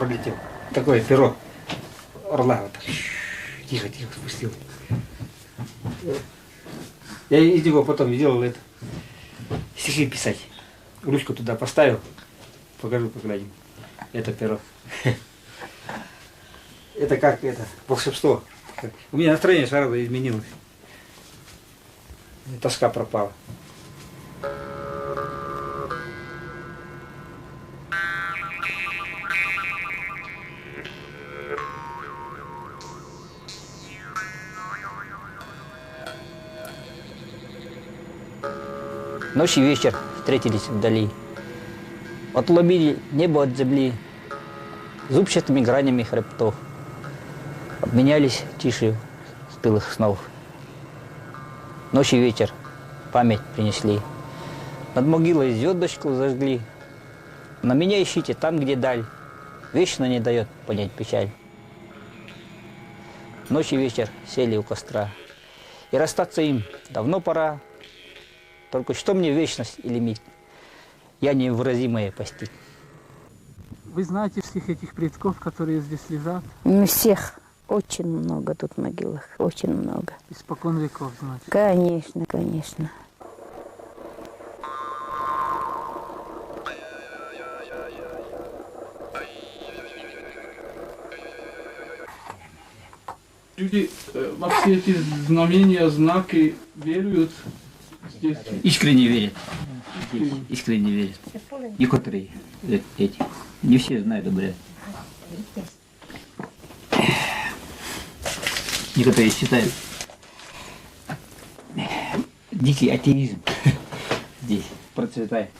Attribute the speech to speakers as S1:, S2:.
S1: пролетел. Такое перо орла вот так. Тихо-тихо спустил. Я из него потом сделал это. Стихи писать. Ручку туда поставил. Покажу, поглядим. Это перо. Это как это, волшебство. У меня настроение сразу изменилось. Тоска пропала.
S2: Ночь и вечер встретились вдали. Отломили небо от земли зубчатыми гранями хребтов. Обменялись тишью стылых снов. Ночь и вечер память принесли. Над могилой звездочку зажгли. На меня ищите там, где даль вечно не дает понять печаль. Ночь и вечер сели у костра. И расстаться им давно пора. Только что мне вечность или миг, я невыразимое постиг.
S3: Вы знаете всех этих предков, которые здесь лежат?
S4: Не всех. Очень много тут могилах, очень много.
S3: Испокон веков, значит.
S4: Конечно, конечно.
S3: Люди во все эти знамения, знаки веруют здесь?
S1: Искренне верят. Искренне верят. Некоторые эти. Не все знают, говорят. Некоторые считают. Дикий атеизм здесь процветает.